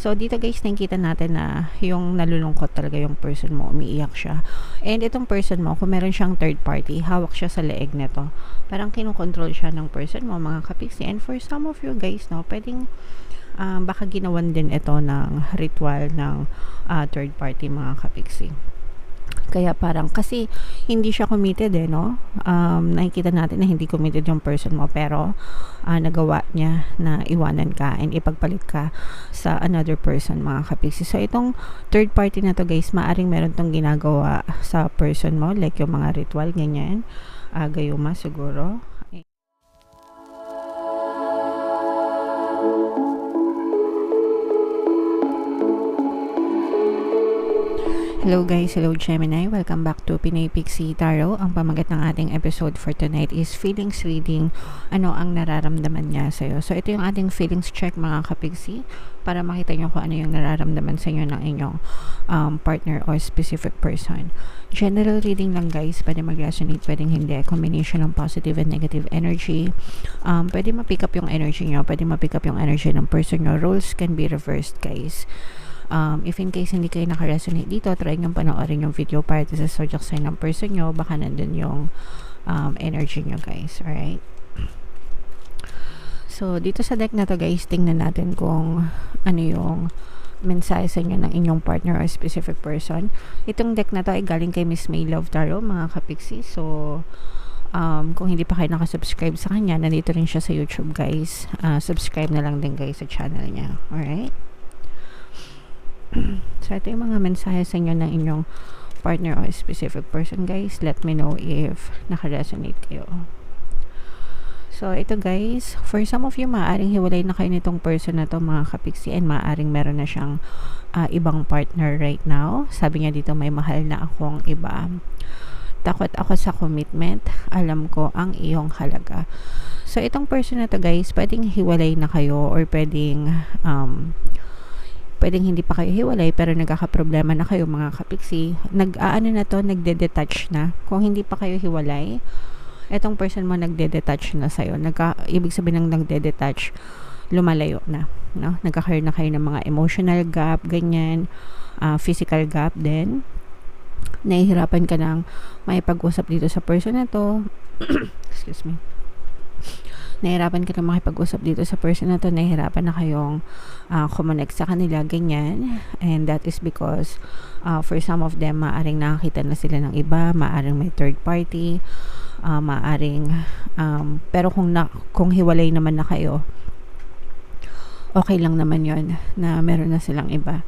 So, dito guys, nakikita natin na yung nalulungkot talaga yung person mo, umiiyak siya. And itong person mo, kung meron siyang third party, hawak siya sa leeg nito. Parang kinokontrol siya ng person mo, mga kapiksi. And for some of you guys, no, pwedeng baka ginawan din ito ng ritual ng third party, mga kapiksi. Kaya parang, kasi hindi siya committed no? Nakikita natin na hindi committed yung person mo, pero nagawa niya na iwanan ka and ipagpalit ka sa another person, mga kapiksi. So, itong third party na to guys, maaring meron tong ginagawa sa person mo, like yung mga ritual, ganyan. Gayuma siguro. Hello guys, hello Gemini, welcome back to Pinay Pixie Tarot. Ang pamagat ng ating episode for tonight is feelings reading. Ano ang nararamdaman niya sa'yo? So ito yung ating feelings check, mga kapixie, para makita nyo kung ano yung nararamdaman sa inyo ng inyong partner or specific person. General reading lang guys, pwede mag-resonate, pwedeng hindi. Combination ng positive and negative energy. Pwede ma-pick up yung energy nyo, pwede ma-pick up yung energy ng person nyo. Roles can be reversed guys. If in case hindi kayo naka-resonate dito, try nyo panoorin yung video para sa zodiac sign ng person nyo. Baka nandun yung energy nyo guys. Alright? So, dito sa deck na to guys, tingnan natin kung ano yung mensahe sa inyo ng inyong partner or specific person. Itong deck na to ay galing kay Miss May Love Tarot, mga kapiksi. So, kung hindi pa kayo nakasubscribe sa kanya, nandito rin siya sa YouTube guys. Subscribe na lang din guys sa channel niya. Alright? So, ito yung mga mensahe sa inyo ng inyong partner or specific person guys. Let me know if naka-resonate kayo. So, ito guys, for some of you, maaaring hiwalay na kayo nitong person na to, mga kapiksi, and maaaring meron na siyang ibang partner right now. Sabi niya dito, may mahal na akong iba. Takot ako sa commitment. Alam ko ang iyong halaga. So, itong person na to guys, pwedeng hiwalay na kayo or pwedeng hindi pa kayo hiwalay pero nagkakaproblema na kayo, mga kapiksi. Nagde-detach na. Kung hindi pa kayo hiwalay, etong person mo nagde-detach na sa'yo. Ibig sabihin ng nagde-detach, lumalayo na. No? Nagkakaroon na kayo ng mga emotional gap, ganyan. Physical gap din. Nahihirapan ka ng may pag-usap dito sa person na to. Excuse me. Nahihirapan ka na makipag-usap dito sa person na to, nahihirapan na kayong kumonect sa kanila, ganyan. And that is because for some of them, maaring nakakita na sila ng iba, maaring may third party, maaring pero kung hiwalay naman na kayo, okay lang naman yon na meron na silang iba.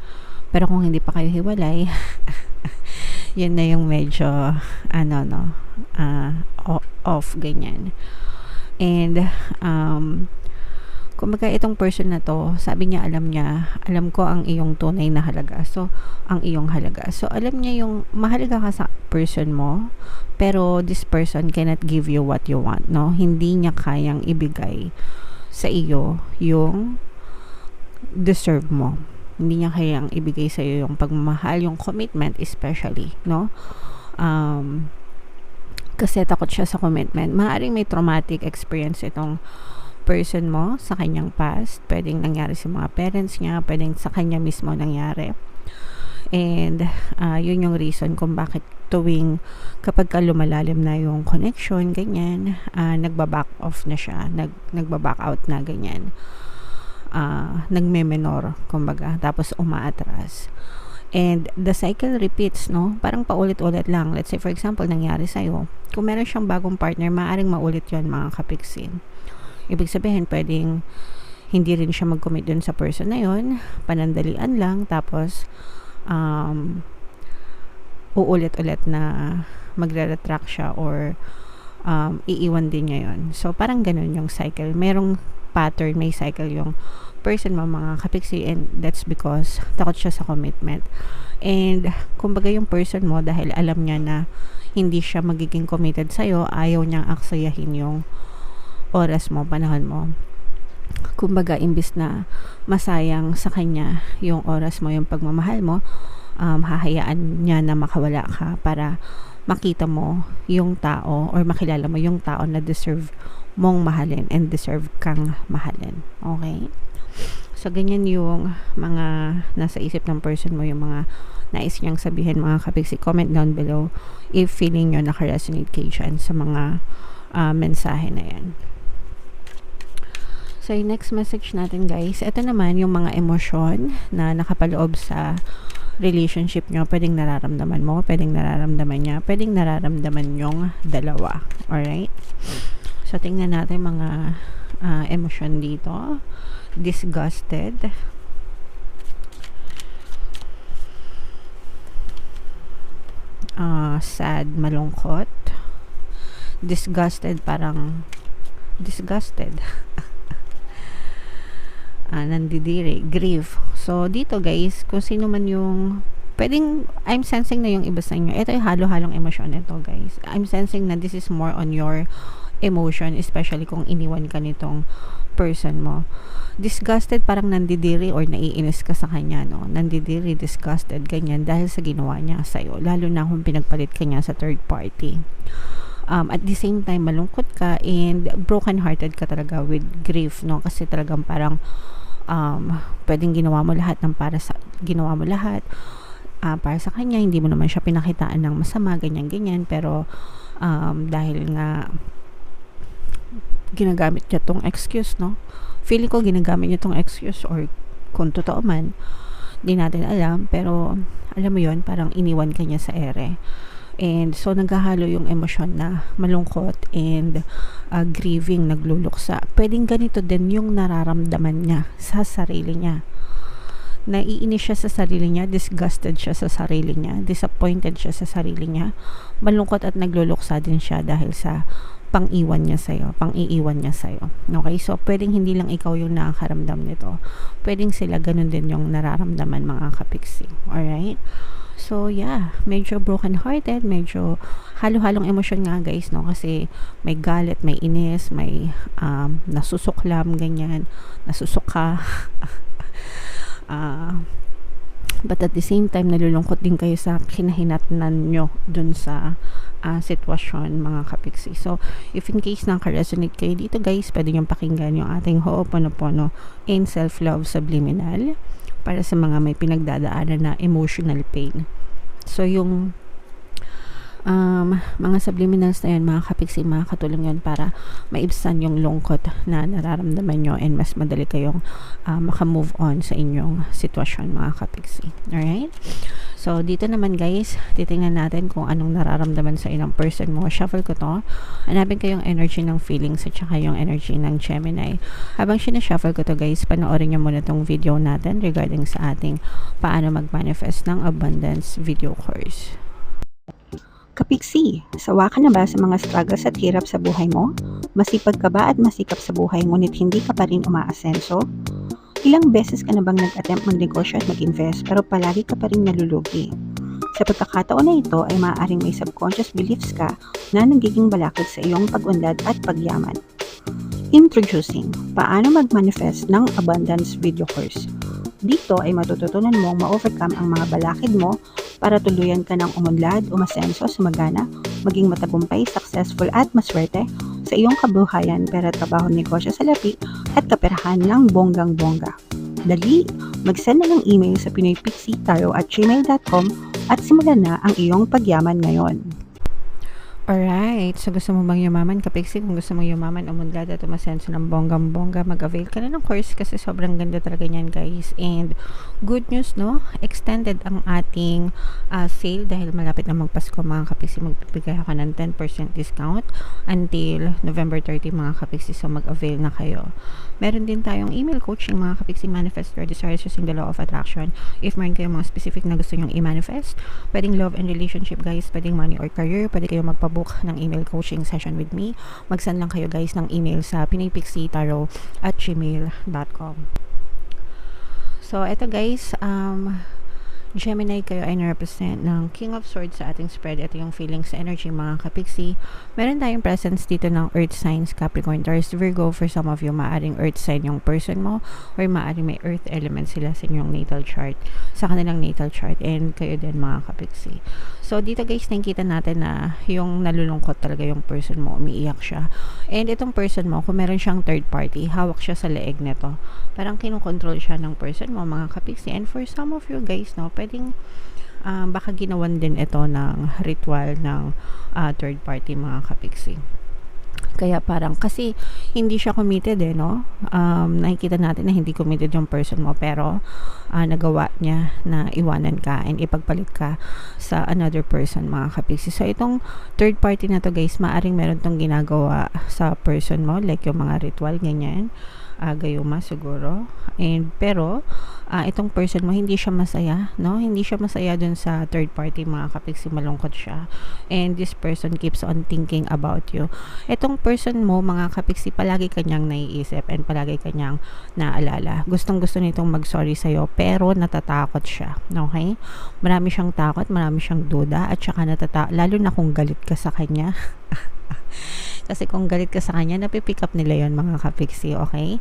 Pero kung hindi pa kayo hiwalay, yun na yung medyo off, ganyan. And kumbaga itong person na to, sabi niya, alam ko ang iyong tunay na halaga. So, ang iyong halaga. So, alam niya yung mahalaga ka sa person mo, pero this person cannot give you what you want, no? Hindi niya kayang ibigay sa iyo yung deserve mo. Hindi niya kayang ibigay sa iyo yung pagmamahal, yung commitment especially, no? Kasi takot siya sa commitment. Maaaring may traumatic experience itong person mo sa kanyang past. Pwedeng nangyari sa mga parents niya, pwedeng sa kanya mismo nangyari. And yun yung reason kung bakit tuwing kapag ka lumalalim na yung connection, ganyan, nagbaback off na siya, nagbaback out na, ganyan. Nagme-menor, kumbaga, tapos umaatras. And the cycle repeats, no? Parang paulit-ulit lang. Let's say, for example, nangyari sa'yo. Kung meron siyang bagong partner, maaaring maulit yon, mga kapiksi. Ibig sabihin, pwedeng hindi rin siya mag-commit dun sa person na yon, panandalian lang, tapos uulit-ulit na magre-retract siya or iiwan din niya yon. So, parang ganun yung cycle. Merong pattern, may cycle yung person mo, mga kapiksi, and that's because takot siya sa commitment. And kumbaga yung person mo, dahil alam niya na hindi siya magiging committed sa'yo, ayaw niyang aksayahin yung oras mo, panahon mo. Kumbaga, imbis na masayang sa kanya yung oras mo, yung pagmamahal mo, hahayaan niya na makawala ka para makita mo yung tao or makilala mo yung tao na deserve mong mahalin and deserve kang mahalin. Okay? So, ganyan yung mga nasa isip ng person mo, yung mga nais niyang sabihin, mga kapiksi. Comment down below if feeling nyo naka-resonate kayo dyan sa mga mensahe na yan. So, yung next message natin guys, ito naman yung mga emosyon na nakapaloob sa relationship nyo. Pwedeng nararamdaman mo, pwedeng nararamdaman niya, pwedeng nararamdaman yung dalawa. Alright? So, tingnan natin mga emosyon dito. Disgusted. Sad, malungkot. Disgusted, parang disgusted. Nandidiri, grief. So, dito guys, kung sino man yung pwedeng, I'm sensing na yung iba sa inyo. Ito yung halo-halong emosyon nito guys. I'm sensing na this is more on your emotion, especially kung iniwan ka nitong person mo. Disgusted, parang nandidiri or naiinis ka sa kanya, no? Nandidiri, disgusted, ganyan, dahil sa ginawa niya sa'yo. Lalo na kung pinagpalit ka niya sa third party. At the same time, malungkot ka and broken-hearted ka talaga with grief, no? Kasi talagang parang pwedeng ginawa mo lahat para sa kanya, hindi mo naman siya pinakitaan ng masama, ganyan-ganyan, pero dahil nga ginagamit niya tong excuse, no? Feeling ko ginagamit niya tong excuse, or kung totoo man, di natin alam, pero alam mo yon, parang iniwan ka niya sa ere. And so naghahalo yung emosyon na malungkot and grieving, nagluluksa. Pwedeng ganito din yung nararamdaman niya sa sarili niya. Naiinis siya sa sarili niya, disgusted siya sa sarili niya, disappointed siya sa sarili niya, malungkot at nagluluksa din siya dahil sa pang-iwan niya sa'yo, pang-iiwan niya sa'yo. Okay? So, pwedeng hindi lang ikaw yung nakakaramdam nito. Pwedeng sila ganun din yung nararamdaman, mga kapiksi. Alright? So, yeah, medyo broken-hearted, medyo halo-halong emosyon nga guys, no? Kasi may galit, may inis, may nasusuklam, ganyan, nasusuka. But at the same time, nalulungkot din kayo sa kinahinatnan nyo dun sa sitwasyon, mga kapiksi. So, if in case naka-resonate kayo dito guys, pwede nyo pakinggan yung ating Ho'oponopono in Self-Love Subliminal para sa mga may pinagdadaanan na emotional pain. So, yung mga subliminals na yun, mga kapiksi, mga katulong yun para maibsan yung lungkot na nararamdaman nyo and mas madali kayong makamove on sa inyong sitwasyon, mga kapiksi. Alright? So, dito naman guys, titingnan natin kung anong nararamdaman sa ilang person mo. Shuffle ko to. Hanapin ko yung energy ng feelings at saka yung energy ng Gemini. Habang sinashuffle ko to guys, panoorin nyo muna tong video natin regarding sa ating paano mag-manifest ng abundance video course. Kapiksi, sawa ka na ba sa mga struggles at hirap sa buhay mo? Masipag ka ba at masikap sa buhay ngunit hindi ka pa rin umaasenso? Ilang beses ka na bang nag-attempt magnegosyo at mag-invest pero palagi ka pa rin nalulugi? Sa pagkakataon na ito ay maaaring may subconscious beliefs ka na nagiging balakid sa iyong pag-unlad at pagyaman. Introducing, paano mag-manifest ng abundance video course. Dito ay matututunan mong ma-overcome ang mga balakid mo para tuluyan ka ng umunlad, umasenso, sumagana, maging matagumpay, successful at maswerte sa iyong kabuhayan, pera, trabaho, negosyo, salapi at kaperahan ng bonggang-bongga. Dali, mag-send na ng email sa pinoypixitaro@gmail.com at simulan na ang iyong pagyaman ngayon. Alright, so gusto mo bang yumaman, kapiksi? Kung gusto mo yumaman, umunlad at umasenso ng bonggang-bongga, mag-avail ka na ng course kasi sobrang ganda talaga niyan guys. And good news, no? Extended ang ating sale dahil malapit na magpasko, mga kapiksi. Magbibigay ako ng 10% discount until November 30, mga kapiksi. So mag-avail na kayo. Meron din tayong email coaching, mga kapiksi, manifest your desires using the law of attraction. If meron kayong mga specific na gusto nyong i-manifest, pwedeng love and relationship guys, pwedeng money or career, pwede kayo magpabook ng email coaching session with me. Mag-send lang kayo guys ng email sa pinoypixitaro@gmail.com. So eto guys, Gemini, kayo ay na-represent ng King of Swords sa ating spread. Ito yung feelings sa energy, mga kapiksi. Meron tayong presence dito ng Earth signs, Capricorn, Taurus, Virgo. For some of you, maaring Earth sign yung person mo or maaring may Earth element sila sa inyong natal chart, sa kanilang natal chart, and kayo din, mga kapiksi. So, dito guys, nakikita natin na yung nalulungkot talaga yung person mo, umiiyak siya. And itong person mo, kung meron siyang third party, hawak siya sa leeg nito. Parang kinukontrol siya ng person mo, mga kapiksi. And for some of you guys, no, pwedeng baka ginawan din ito ng ritual ng third party, mga kapiksi. Kaya parang, kasi hindi siya committed no? Nakikita natin na hindi committed yung person mo, pero nagawa niya na iwanan ka and ipagpalit ka sa another person, mga kapiksi. So, itong third party na to guys, maaring meron tong ginagawa sa person mo, like yung mga ritual, ganyan. Gayuma siguro. And pero itong person mo hindi siya masaya, no? Hindi siya masaya dun sa third party, mga kapiksi, malungkot siya. And this person keeps on thinking about you. Itong person mo, mga kapiksi, palagi kanyang naiisip and palagi kanyang naalala. Gustong-gusto nitong mag-sorry sa'yo, pero natatakot siya. Okay? Marami siyang takot, marami siyang duda, at saka lalo na kung galit ka sa kanya. Kasi kung galit ka sa kanya, napipick up nila yon, mga kapiksi, okay?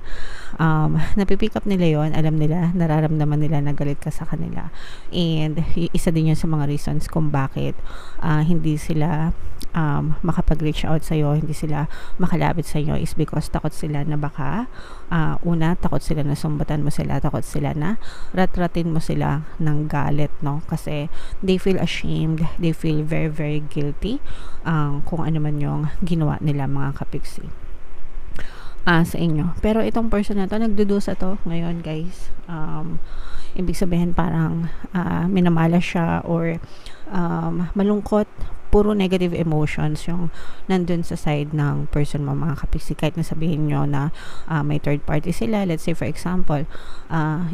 Napipick up nila yon, alam nila, nararamdaman nila na galit ka sa kanila. And isa din yun sa mga reasons kung bakit hindi sila makapag-reach out sa'yo, hindi sila makalapit sa'yo, is because takot sila na baka takot sila na sumbatan mo sila, takot sila na ratratin mo sila ng galit, no? Kasi they feel ashamed, they feel very, very guilty kung ano man yung ginawa nila, mga kapiksi, sa inyo. Pero itong person na to, nagdudusa to ngayon guys. Ibig sabihin parang minamala siya or malungkot, puro negative emotions yung nandun sa side ng person mo, mga kapiksi. Kahit nasabihin nyo na may third party sila, let's say for example,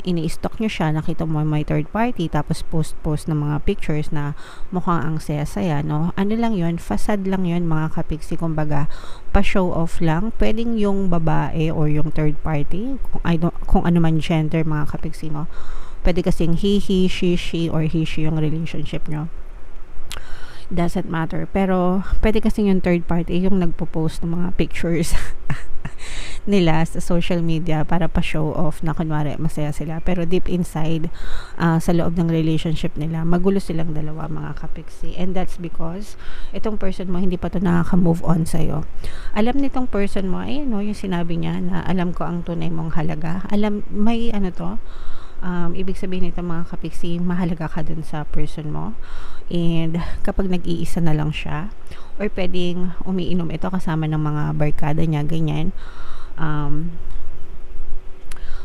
ini-stalk nyo siya, nakita mo may third party, tapos post ng mga pictures na mukhang ang saya-saya, no? Ano lang yun, facade lang yun, mga kapiksi, kumbaga pa-show off lang. Pwedeng yung babae or yung third party, kung ano man gender, mga kapiksi, no? Pwede kasing he, she, or he, she yung relationship nyo. Doesn't matter. Pero pwede kasi yung third party yung nagpo-post ng mga pictures nila sa social media para pa-show off na kunwari masaya sila. Pero deep inside, sa loob ng relationship nila, magulo silang dalawa, mga kapiksi. And that's because itong person mo hindi pa to nakaka-move on sa'yo. Alam nitong person mo, no, yung sinabi niya na alam ko ang tunay mong halaga. May ibig sabihin nito, mga kapiksi, mahalaga ka dun sa person mo. And kapag nag-iisa na lang siya, or pwedeng umiinom ito kasama ng mga barkada niya, ganyan,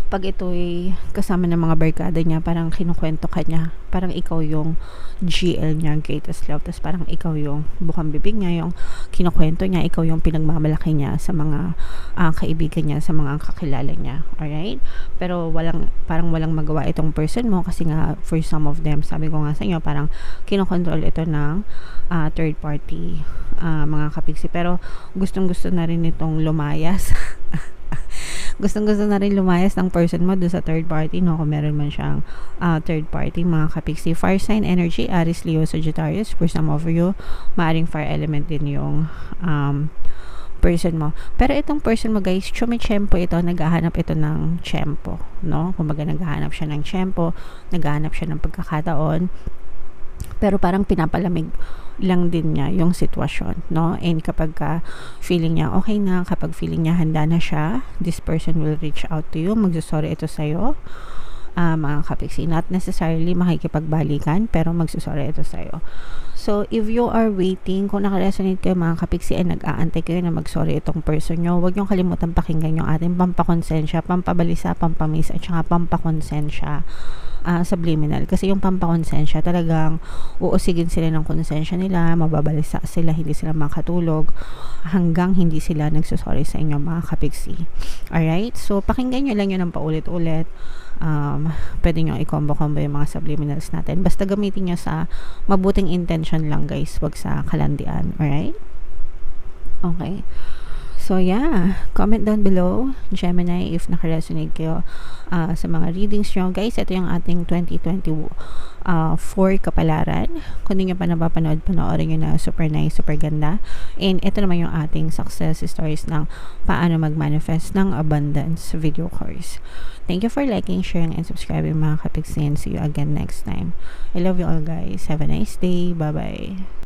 pag ito'y kasama ng mga barkada niya, parang kinukwento ka niya, parang ikaw yung GL niya, greatest love, tapos parang ikaw yung bukang bibig niya, yung kinukwento niya, ikaw yung pinagmamalaki niya sa mga kaibigan niya, sa mga kakilala niya, alright? Pero parang walang magawa itong person mo, kasi nga for some of them, sabi ko nga sa inyo, parang kinokontrol ito ng third party, mga kapiksi. Pero gustong-gusto na rin itong lumayas. Gustong-gusto na rin lumayas ng person mo doon sa third party, no? Kung meron man siyang third party, mga kapiksi. Fire sign energy, Aries, Leo, Sagittarius. For some of you, maaring fire element din yung person mo. Pero itong person mo guys, chumicempo ito, naghahanap ito ng tiyempo, no? Kumbaga naghahanap siya ng tiyempo, naghahanap siya ng pagkakataon, pero parang pinapalamig lang din niya yung sitwasyon, no? And kapag feeling niya okay na, kapag feeling niya handa na siya, this person will reach out to you, magsusorry ito sa'yo, mga kapiksi. Not necessarily makikipagbalikan, pero magsusorry ito sa'yo. So, if you are waiting, kung nakaresonate kayo, mga kapiksi, ay nag-aantay kayo na mag-sorry itong person nyo, huwag nyo kalimutan pakinggan yung ating pampakonsensya, pampabalisa, pampamis, at saka pampakonsensya subliminal. Kasi yung pampakonsensya, talagang uusigin sila ng konsensya nila, mababalisa sila, hindi sila makatulog, hanggang hindi sila nagsusorry sa inyo, mga kapiksi. Alright? So, pakinggan nyo lang yun ng paulit-ulit. Pwede nyo i-combo-combo yung mga subliminals natin. Basta gamitin nyo sa mabuting intention lang, guys. Wag sa kalandian. Alright? Okay. So yeah, comment down below, Gemini, if nakaresonate kayo sa mga readings nyo. Guys, ito yung ating 2024 kapalaran. Kung hindi nyo pa napapanood, panoorin nyo na, super nice, super ganda. And ito naman yung ating success stories ng paano mag-manifest ng abundance video course. Thank you for liking, sharing, and subscribing mga kapigsin. See you again next time. I love you all guys. Have a nice day. Bye-bye.